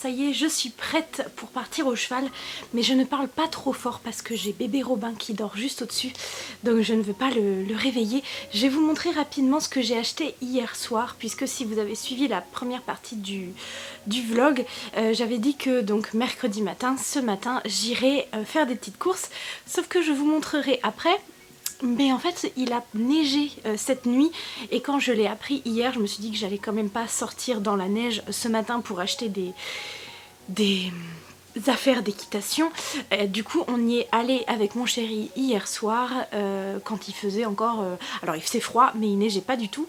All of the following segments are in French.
ça y est, je suis prête pour partir au cheval, mais je ne parle pas trop fort parce que j'ai bébé Robin qui dort juste au-dessus, donc je ne veux pas le réveiller. Je vais vous montrer rapidement ce que j'ai acheté hier soir, puisque si vous avez suivi la première partie du vlog, j'avais dit que donc mercredi matin, ce matin, j'irai faire des petites courses, sauf que je vous montrerai après. Mais en fait il a neigé cette nuit et quand je l'ai appris hier, je me suis dit que j'allais quand même pas sortir dans la neige ce matin pour acheter des affaires d'équitation. Du coup on y est allé avec mon chéri hier soir quand il faisait encore... alors il faisait froid mais il neigeait pas du tout.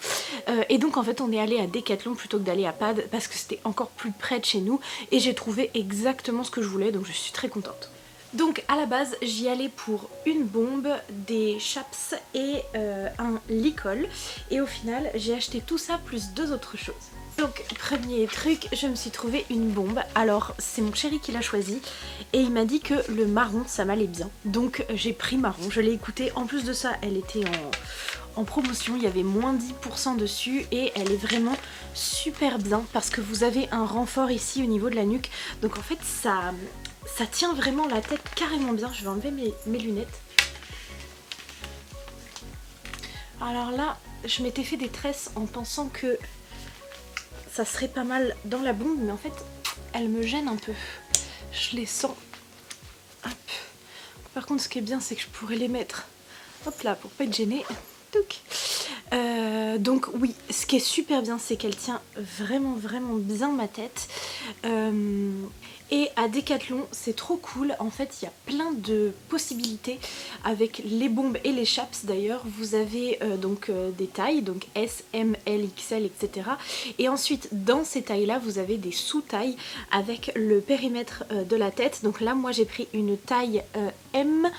Et donc en fait on est allé à Decathlon plutôt que d'aller à Pad parce que c'était encore plus près de chez nous et j'ai trouvé exactement ce que je voulais, donc je suis très contente. Donc à la base j'y allais pour une bombe, des chaps et un licol, et au final j'ai acheté tout ça plus deux autres choses. Donc premier truc, je me suis trouvé une bombe. Alors c'est mon chéri qui l'a choisi et il m'a dit que le marron ça m'allait bien, donc j'ai pris marron, je l'ai écouté. En plus de ça elle était en promotion, il y avait moins 10% dessus et elle est vraiment super bien parce que vous avez un renfort ici au niveau de la nuque, donc en fait ça tient vraiment la tête carrément bien. Je vais enlever mes lunettes. Alors là, je m'étais fait des tresses en pensant que ça serait pas mal dans la bombe, mais en fait, elle me gêne un peu. Je les sens. Hop. Par contre, ce qui est bien, c'est que je pourrais les mettre, hop là, pour pas être gênée. Donc oui, ce qui est super bien, c'est qu'elle tient vraiment bien ma tête. Et à Decathlon c'est trop cool, en fait il y a plein de possibilités avec les bombes et les chaps. D'ailleurs vous avez des tailles, donc S, M, L, XL, etc. Et ensuite dans ces tailles là vous avez des sous-tailles avec le périmètre de la tête. Donc là moi j'ai pris une taille M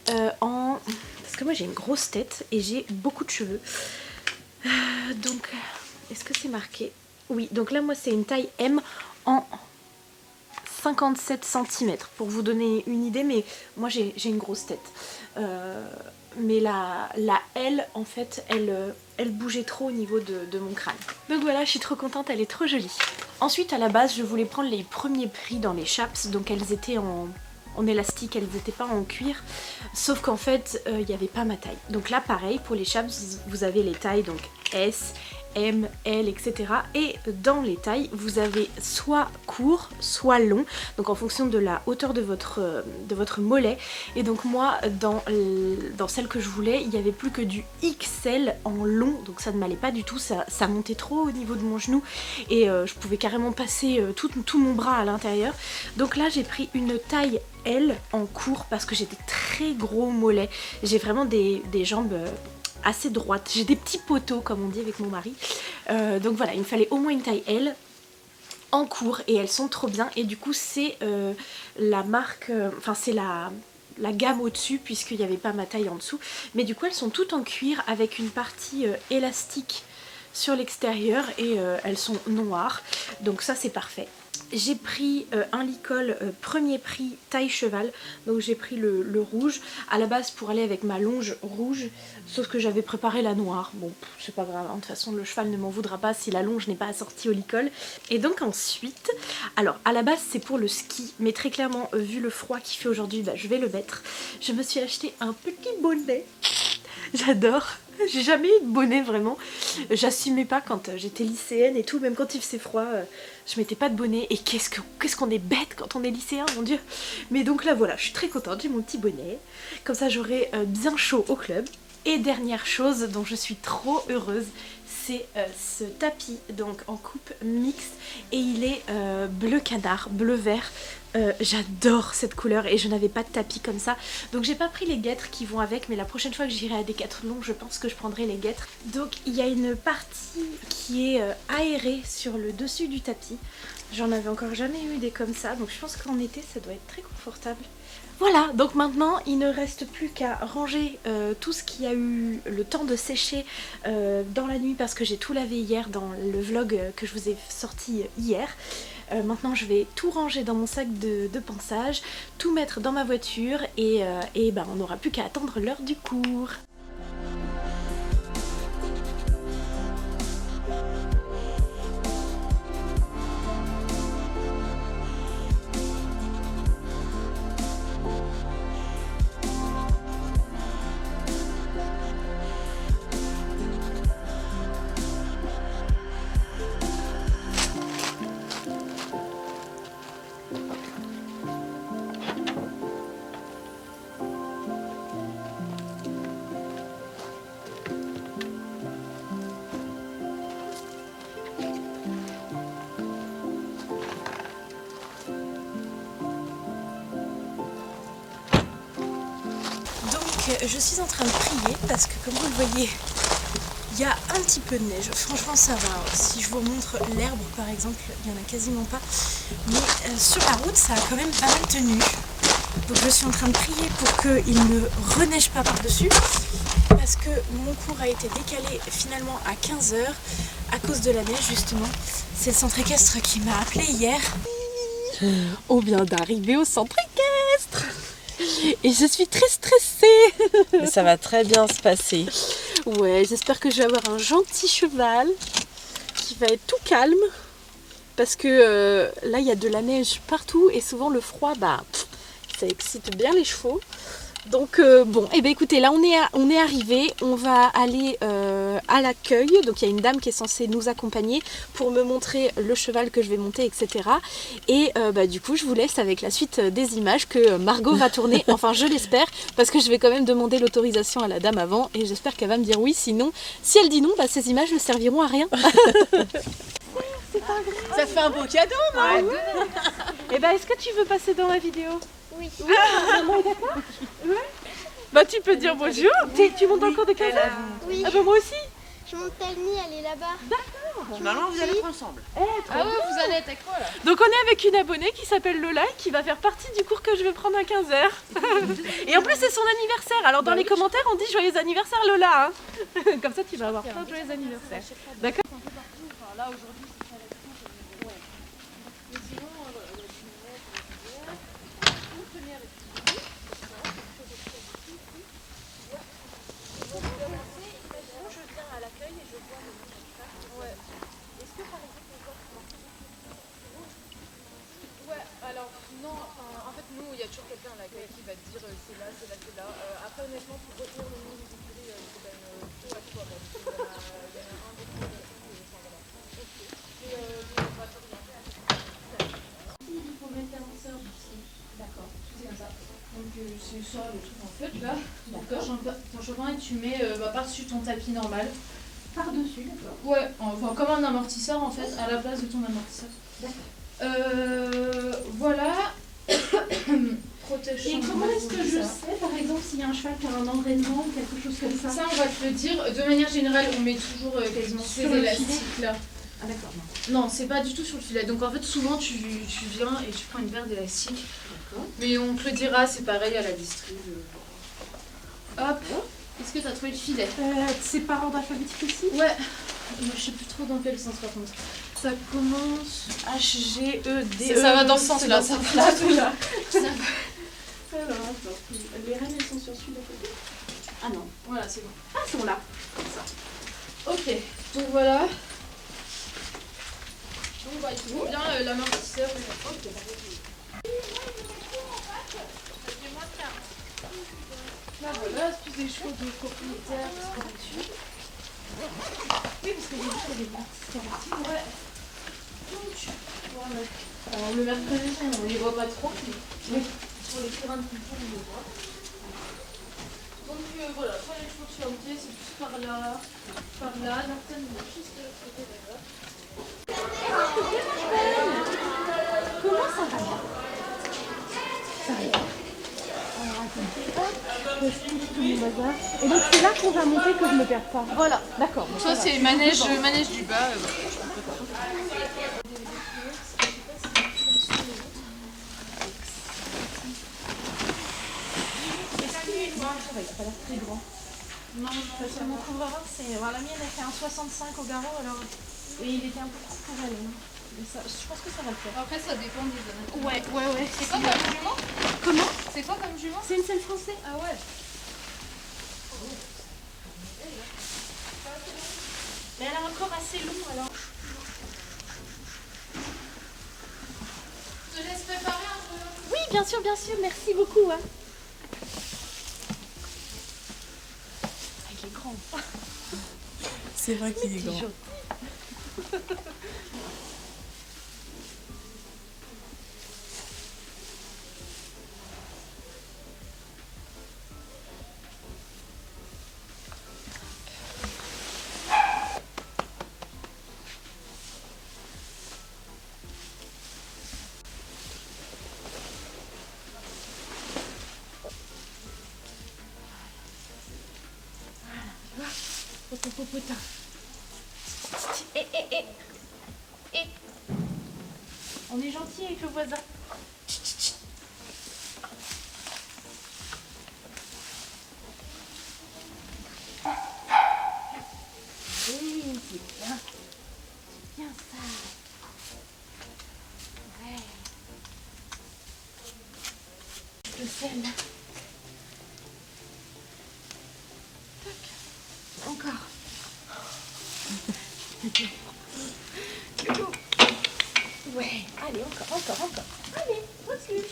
parce que moi j'ai une grosse tête et j'ai beaucoup de cheveux. Donc est-ce que c'est marqué? Oui, donc là moi c'est une taille M en 57 cm pour vous donner une idée, mais moi j'ai une grosse tête. Mais la L en fait elle bougeait trop au niveau de mon crâne. Donc voilà, je suis trop contente, elle est trop jolie. Ensuite à la base je voulais prendre les premiers prix dans les chaps, donc elles étaient en élastique, elles n'étaient pas en cuir, sauf qu'en fait il n'y avait pas ma taille. Donc là pareil, pour les chaps vous avez les tailles, donc S, M, L, etc. Et dans les tailles vous avez soit court soit long, donc en fonction de la hauteur de votre mollet. Et donc moi dans celle que je voulais il n'y avait plus que du XL en long, donc ça ne m'allait pas du tout, ça montait trop au niveau de mon genou et je pouvais carrément passer tout mon bras à l'intérieur. Donc là j'ai pris une taille L en court parce que j'ai des très gros mollets, j'ai vraiment des jambes assez droite, j'ai des petits poteaux comme on dit avec mon mari, donc voilà, il me fallait au moins une taille L en court et elles sont trop bien. Et du coup c'est la marque, enfin c'est la gamme au dessus puisqu'il n'y avait pas ma taille en dessous, mais du coup elles sont toutes en cuir avec une partie élastique sur l'extérieur et elles sont noires, donc ça c'est parfait. J'ai pris un licol premier prix taille cheval, donc j'ai pris le rouge à la base pour aller avec ma longe rouge, sauf que j'avais préparé la noire. Bon c'est pas grave, hein, de toute façon le cheval ne m'en voudra pas si la longe n'est pas assortie au licol. Et donc ensuite, alors à la base c'est pour le ski, mais très clairement vu le froid qu'il fait aujourd'hui, bah, je vais le mettre. Je me suis acheté un petit bonnet, j'adore. J'ai jamais eu de bonnet vraiment, j'assumais pas quand j'étais lycéenne et tout, même quand il faisait froid, je mettais pas de bonnet. Et qu'est-ce qu'on est bête quand on est lycéen, mon dieu. Mais donc là voilà, je suis très contente, j'ai mon petit bonnet, comme ça j'aurai bien chaud au club. Et dernière chose dont je suis trop heureuse, c'est ce tapis donc en coupe mixte et il est bleu canard, bleu vert. J'adore cette couleur et je n'avais pas de tapis comme ça, donc j'ai pas pris les guêtres qui vont avec, mais la prochaine fois que j'irai à Decathlon je pense que je prendrai les guêtres. Donc il y a une partie qui est aérée sur le dessus du tapis, j'en avais encore jamais eu des comme ça, donc je pense qu'en été ça doit être très confortable. Voilà, donc maintenant il ne reste plus qu'à ranger tout ce qui a eu le temps de sécher dans la nuit parce que j'ai tout lavé hier dans le vlog que je vous ai sorti hier. Maintenant je vais tout ranger dans mon sac de pansage, tout mettre dans ma voiture et ben, on n'aura plus qu'à attendre l'heure du cours. je suis en train de prier parce que comme vous le voyez, il y a un petit peu de neige. Franchement ça va. Si je vous montre l'herbe par exemple, il n'y en a quasiment pas. Mais sur la route ça a quand même pas mal tenu. Donc je suis en train de prier pour qu'il ne reneige pas par-dessus. Parce que mon cours a été décalé finalement à 15 h à cause de la neige justement. C'est le centre équestre qui m'a appelé hier. On vient d'arriver au centre équestre et je suis très stressée. Mais ça va très bien se passer. Ouais, j'espère que je vais avoir un gentil cheval qui va être tout calme parce que là il y a de la neige partout et souvent le froid, ça excite bien les chevaux. Donc bon, et écoutez, là on est arrivé, on va aller à l'accueil. Donc il y a une dame qui est censée nous accompagner pour me montrer le cheval que je vais monter, etc. Et du coup je vous laisse avec la suite des images que Margot va tourner, enfin je l'espère, parce que je vais quand même demander l'autorisation à la dame avant et j'espère qu'elle va me dire oui, sinon, si elle dit non, ces images ne serviront à rien. C'est pas vrai. Ça fait un beau cadeau, non? Ouais. Et est-ce que tu veux passer dans la vidéo? Oui. Maman est d'accord? Ouais. Tu peux dire bonjour. Tu montes dans le cours de 15 h? Oui. Ah moi aussi. Je monte Talmy, elle est là-bas. D'accord. Maman, vous allez ensemble. Ah ouais, vous allez être avec quoi là? Donc on est avec une abonnée qui s'appelle Lola et qui va faire partie du cours que je vais prendre à 15 h. Et en plus c'est son anniversaire. Alors dans les commentaires on dit joyeux anniversaire Lola. Hein. Comme ça tu vas avoir plein de joyeux anniversaires. D'accord. Là aujourd'hui c'est très la mais sinon je viens à l'accueil et je vois le cheval. Ouais. Est-ce que par exemple on voit ouais, alors non, en fait nous il y a toujours quelqu'un à l'accueil qui va te dire c'est là, c'est là, c'est là. Après honnêtement pour retenir le nom des écuries, c'est quand même plutôt à toi parce qu'il y en a un des deux, enfin voilà. Ok. Mais on va t'orienter à il faut mettre l'annonceur ici. D'accord, c'est comme ça. Donc c'est ça le truc en fait là. D'accord. Ton chemin et tu mets par-dessus ton tapis normal. par-dessus, d'accord. Ouais, enfin comme un amortisseur en fait, à la place de ton amortisseur. D'accord. Voilà. Protège. Et comment est-ce que je sais, par exemple, s'il y a un cheval qui a un enraînement ou quelque chose comme ça? Ça, on va te le dire. De manière générale, on met toujours quasiment ces élastiques là. Ah d'accord. Non, c'est pas du tout sur le filet. Donc en fait, souvent tu viens et tu prends une paire d'élastiques. D'accord. Mais on te le dira, c'est pareil à la distrib. Hop. Est-ce que tu as trouvé le filet? C'est par ordre alphabétique aussi? Ouais. Je sais plus trop dans quel sens par contre. Ça commence H, G, E, D, E. Ça va dans ce sens là, ça va là. Alors attends, les rênes elles sont sur celui-là côté? Ah non. Voilà, c'est bon. Ah, elles sont là. Comme ça. Ok, donc voilà. Donc il faut bien l'amortisseur. Ok. Là voilà, c'est plus des chevaux de propriétaires qui sont dessus. Oui, parce que j'ai vu qu'il y avait des parties. Ouais. Donc, voilà. Alors le mercredi, on les voit pas trop, mais sur les terrains de culture, on les voit. Donc voilà, toi les chevaux de chantier, c'est plus par là, Norton, il est juste de l'autre côté là-bas. Comment ça va? Ça va. Alors attends. Je trouve tout mon bazar. Et donc c'est là qu'on va monter que je ne me perde pas. Voilà. D'accord. Donc ça c'est manège du bas. Il n'a pas l'air très grand. Non, Parce que mon couvreur, c'est. Alors, la mienne, elle fait un 65 au garrot, alors. Et il était un peu trop pour elle. Hein. Mais ça, je pense que ça va le faire. Après ça dépend des années. Ouais. C'est quoi comme jument? Comment? C'est quoi comme jument? C'est une selle française. Ah ouais. Mais elle a un corps assez long, alors. Je te laisse préparer un peu. Oui, bien sûr, merci beaucoup. Hein. Il est grand. C'est vrai qu'il est grand. popotin. Et. On est gentil avec le voisin. Oui, c'est bien. C'est bien ça. Ouais. Le sel. Toc. Encore. Ouais, allez, encore. Allez, recule.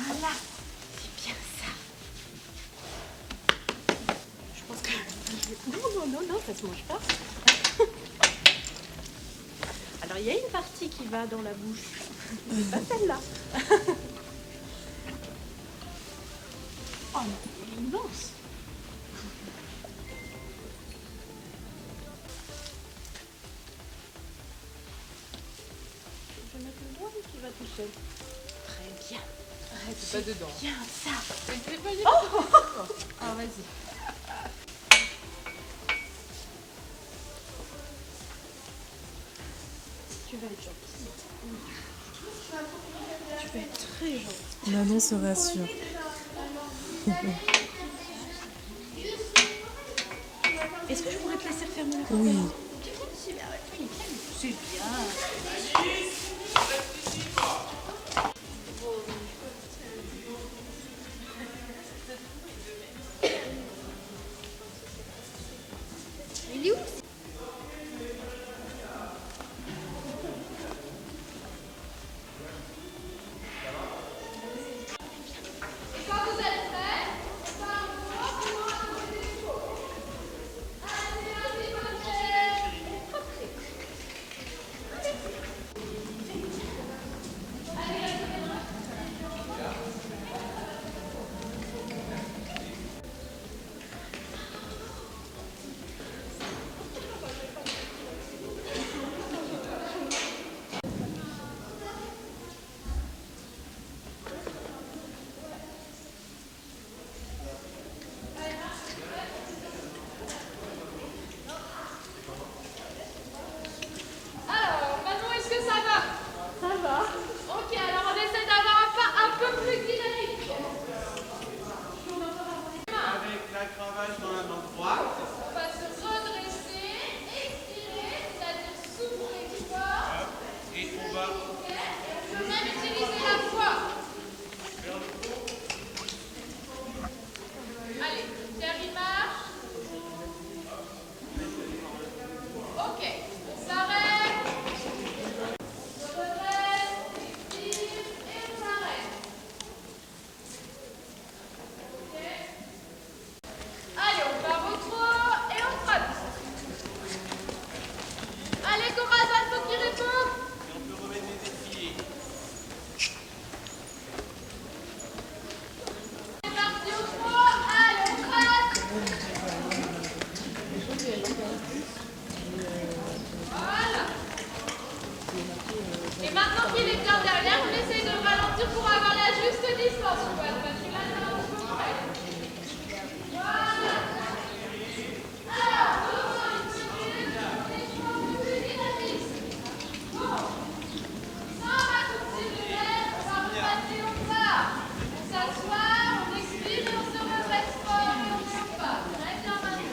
Voilà, c'est bien ça. Je pense que... Non, ça se mange pas. Alors, il y a une partie qui va dans la bouche, mais pas celle-là. Oh, mais elle est immense. Je vais mettre le doigt qui va tout seul. Très bien. C'est pas dedans. Bien ça. C'est pas du tout. Alors vas-y. Tu vas être gentil. Tu vas être très gentil. Manon se rassure. Est-ce que je pourrais te laisser refermer le Oui. C'est bien. Il est où? Alors, Manon, est-ce que ça va? Ça va. Ok, alors on essaie d'avoir un pas un peu plus dynamique. Avec la cravache dans la main droite. On va se redresser, expirer, c'est-à-dire souffler fort. Et on va Ok. Et on peut même utiliser la voix. Allez, Thierry marche. Ok, on s'arrête. On se redresse, on expire et on s'arrête. Ok. Allez, on part au trot et on frotte. Allez, Corazon, faut qu'il réponde. et on peut remettre les étriers. C'est parti au trot. Allez, on frotte. Voilà. Et maintenant qu'il est bien derrière, on essaye de le ralentir pour avoir la juste distance. Parce que là, c'est un petit peu près. Voilà. Alors, devant une petite échange plus dynamique. Bon. Ça, on va continuer. On va repasser, on part. On s'assoit, on expire et on se redresse fort et on ne pas. Très bien, maintenant.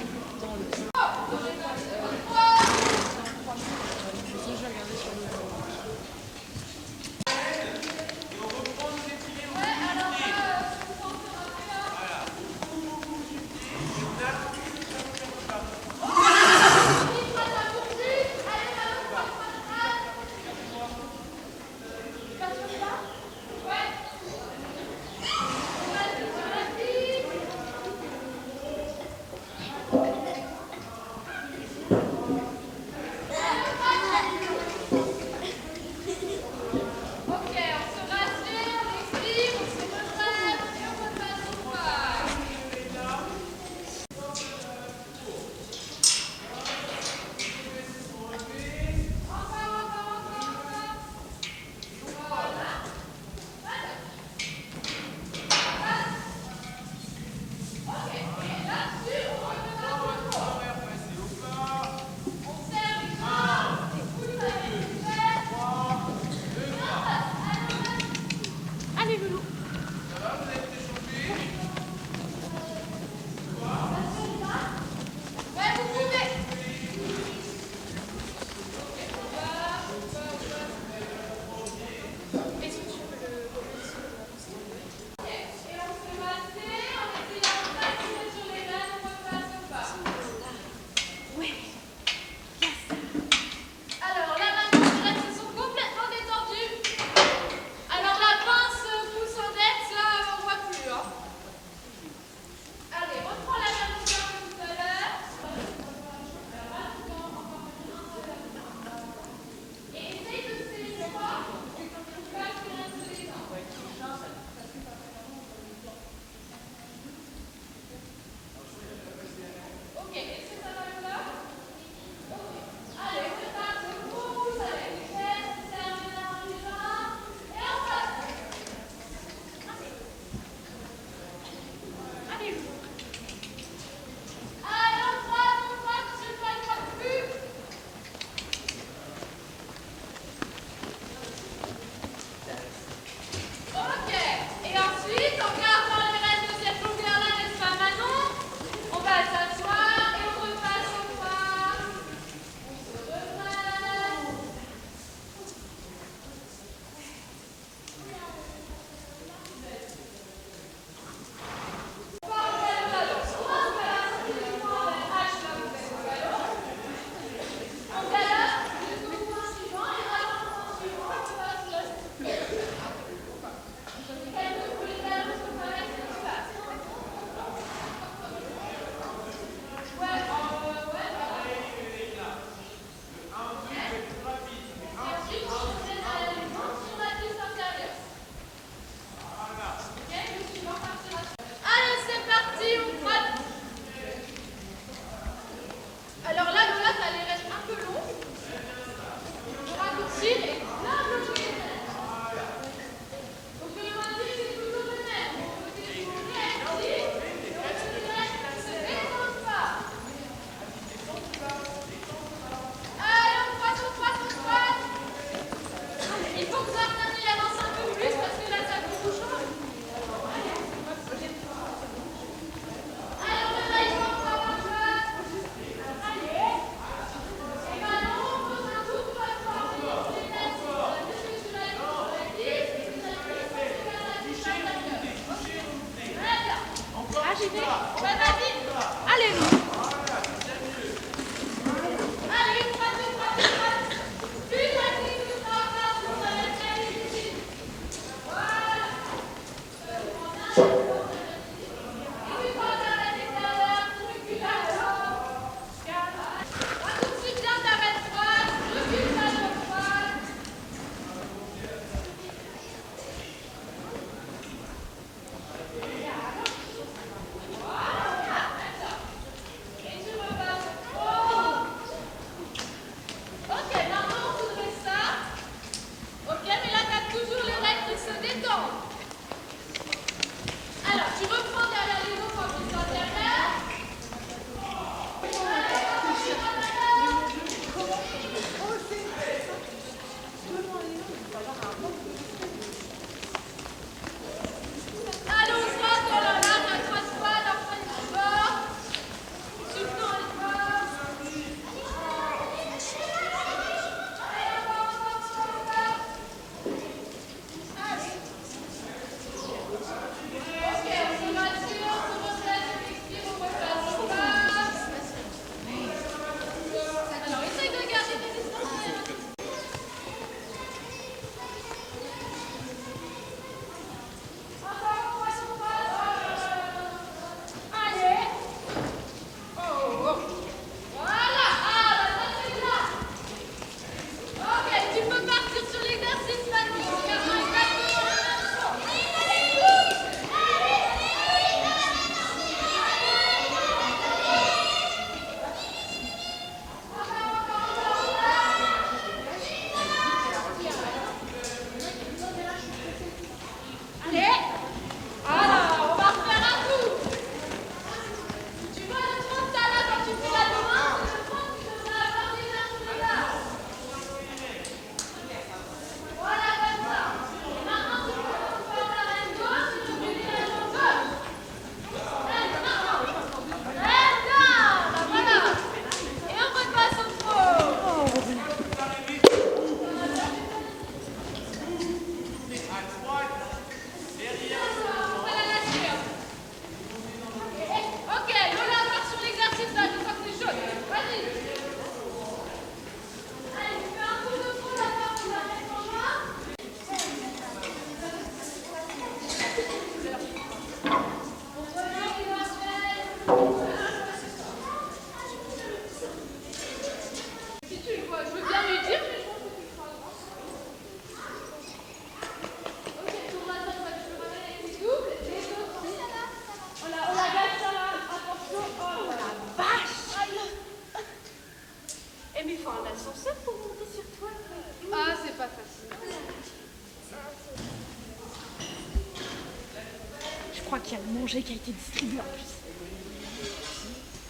qu'il y a le manger qui a été distribué en plus.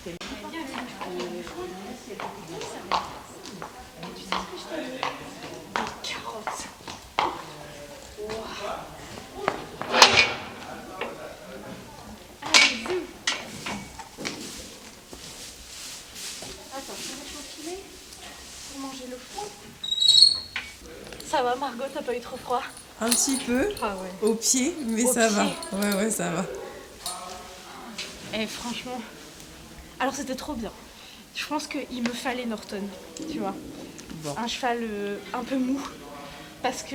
Des carottes. Allez-y. Attends, je vais m'enfiler pour manger le foin. Ça va Margot, t'as pas eu trop froid? Un petit peu, Ah ouais. au pied, mais Au ça pied. va. Ouais, ça va. Et franchement, alors c'était trop bien. Je pense qu'il me fallait Norton, tu vois. Bon. Un cheval un peu mou. Parce que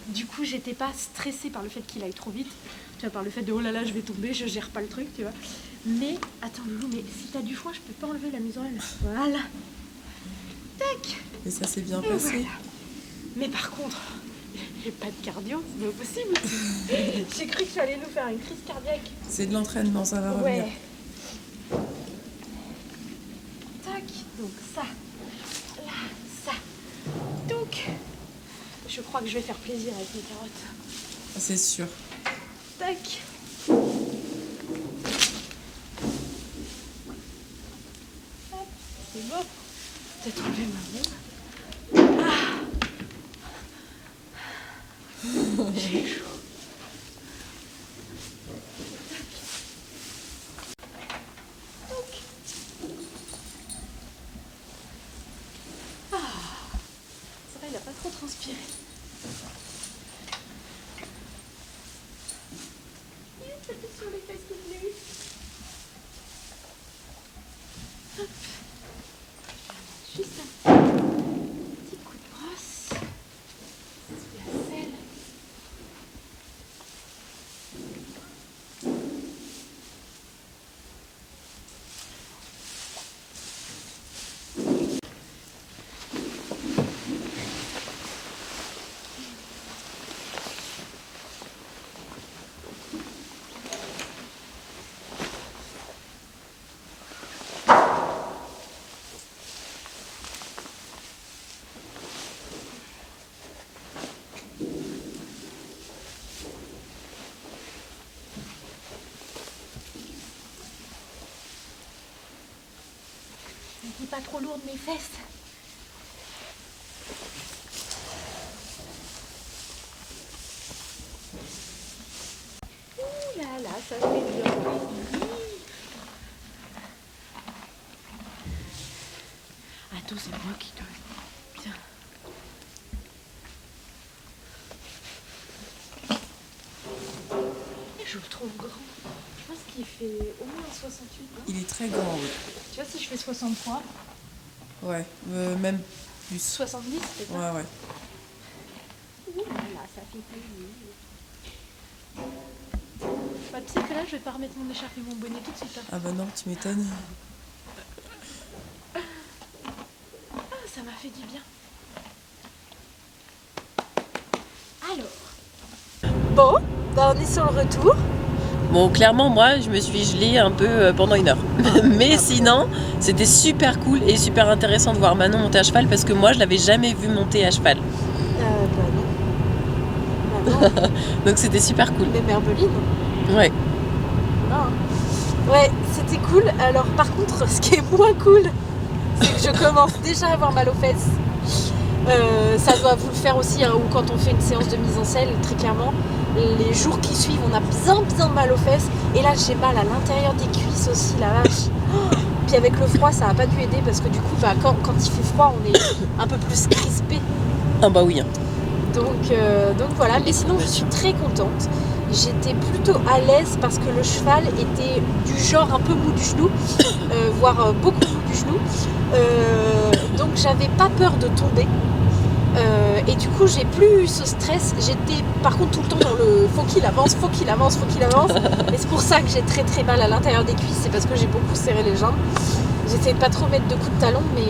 du coup, j'étais pas stressée par le fait qu'il aille trop vite. Tu vois, par le fait de oh là là, je vais tomber, je gère pas le truc, tu vois. Mais, attends Loulou, mais si t'as du foin, je peux pas enlever la mise en elle. Voilà. Tac. Et ça s'est bien Et passé. voilà. Mais par contre, j'ai pas de cardio, c'est pas possible. J'ai cru que tu allais nous faire une crise cardiaque. C'est de l'entraînement, ça va revenir. Ouais. Tac, donc ça, là, ça. Donc, je crois que je vais faire plaisir avec mes carottes. C'est sûr. Tac. Hop, c'est bon. Peut-être enlever ma bombe. J'ai chaud. Ça va, il a pas trop transpiré. C'était sur les fesses qu'il voulait. Hop. Juste un petit coup de brosse. Sous la selle. Dis pas trop lourde mes fesses. Ouh là là, ça fait bien. Attends, c'est moi qui dois. Bien. Je le trouve grand. Je pense qu'il fait au moins 68. Hein. Il est très grand, oui. Tu vois, si je fais 63, Ouais, même plus. 70, c'est ça? Ouais. Ouh là là, ça fait plaisir. Bah, tu sais que là, je vais pas remettre mon écharpe et mon bonnet tout de suite. Hein. Ah bah non, tu m'étonnes. Ah, ça m'a fait du bien. Alors. Bon, bah on est sur le retour. Bon, clairement, moi, je me suis gelée un peu pendant 1 heure. Mais sinon, c'était super cool et super intéressant de voir Manon monter à cheval parce que moi, je l'avais jamais vue monter à cheval. Bah non. Donc c'était super cool. Mais Merbeline. Ouais. Non. Ouais, c'était cool. Alors par contre, ce qui est moins cool, c'est que je commence déjà à avoir mal aux fesses. Ça doit vous le faire aussi, hein, ou quand on fait une séance de mise en selle, très clairement. Les jours qui suivent, on a bien mal aux fesses. Et là, j'ai mal à l'intérieur des cuisses aussi, la vache. Oh, puis avec le froid, ça n'a pas dû aider parce que du coup, bah, quand il fait froid, on est un peu plus crispé. Ah bah oui. Donc voilà, mais sinon, je suis très contente. J'étais plutôt à l'aise parce que le cheval était du genre un peu mou du genou, voire beaucoup mou du genou. Donc j'avais pas peur de tomber. Et du coup j'ai plus eu ce stress. J'étais par contre tout le temps dans le faut qu'il avance. Et c'est pour ça que j'ai très mal à l'intérieur des cuisses. C'est parce que j'ai beaucoup serré les jambes. J'essayais de pas trop mettre de coups de talon, mais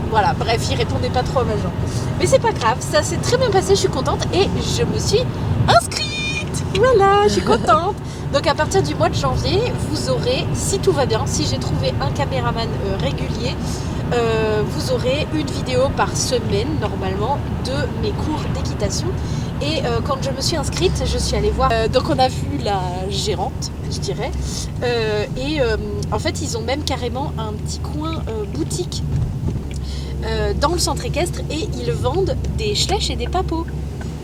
voilà, bref, il répondait pas trop à ma jambe. Mais c'est pas grave, ça s'est très bien passé, je suis contente et je me suis inscrite. Voilà, je suis contente. Donc à partir du mois de janvier, vous aurez, si tout va bien, si j'ai trouvé un caméraman régulier, vous aurez une vidéo par semaine normalement de mes cours d'équitation. Et quand je me suis inscrite, je suis allée voir, donc on a vu la gérante, je dirais, en fait ils ont même carrément un petit coin boutique dans le centre équestre et ils vendent des schlèches et des papeaux.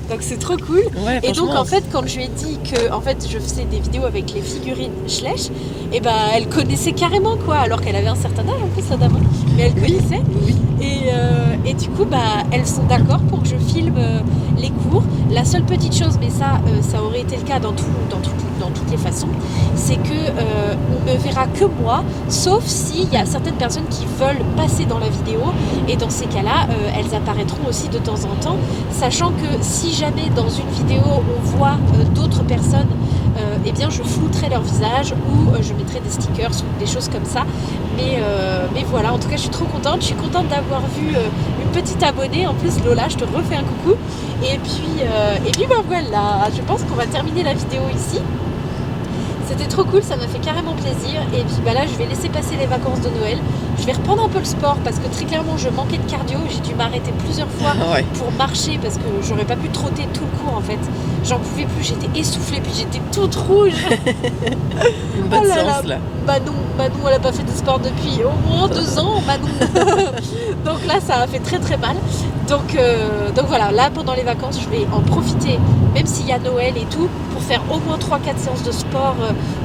Donc c'est trop cool. Ouais, Et donc franchement. en fait quand je lui ai dit que en fait je faisais des vidéos avec les figurines Schleich, et ben elle connaissait carrément quoi, alors qu'elle avait un certain âge en plus la dame, mais elle connaissait. Oui. Et du coup bah elles sont d'accord pour que je filme les cours. La seule petite chose, mais ça aurait été le cas dans toutes les façons, c'est que on ne verra que moi, sauf s'il y a certaines personnes qui veulent passer dans la vidéo, et dans ces cas-là elles apparaîtront aussi de temps en temps, sachant que si jamais dans une vidéo on voit d'autres personnes, eh bien je flouterai leur visage ou je mettrai des stickers ou des choses comme ça. Mais voilà, en tout cas je suis trop contente. Je suis contente d'avoir vu une petite abonnée. En plus Lola, je te refais un coucou. Et puis bah voilà, je pense qu'on va terminer la vidéo ici. C'était trop cool, ça m'a fait carrément plaisir. Et puis bah là je vais laisser passer les vacances de Noël. Je vais reprendre un peu le sport parce que très clairement je manquais de cardio. J'ai dû m'arrêter plusieurs fois Ouais. pour marcher parce que j'aurais pas pu trotter tout le cours en fait. J'en pouvais plus, j'étais essoufflée, puis j'étais toute rouge. Une bonne Oh là séance là. là. Manon, elle a pas fait de sport depuis au moins 2 ans, Manon. Donc là, ça a fait très très mal. Donc voilà, là pendant les vacances, je vais en profiter, même s'il y a Noël et tout, pour faire au moins 3-4 séances de sport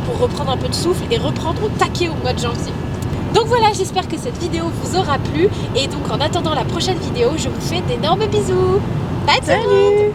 pour reprendre un peu de souffle et reprendre au taquet au mois de janvier. Donc voilà, j'espère que cette vidéo vous aura plu. Et donc en attendant la prochaine vidéo, je vous fais d'énormes bisous. Bye tout le monde.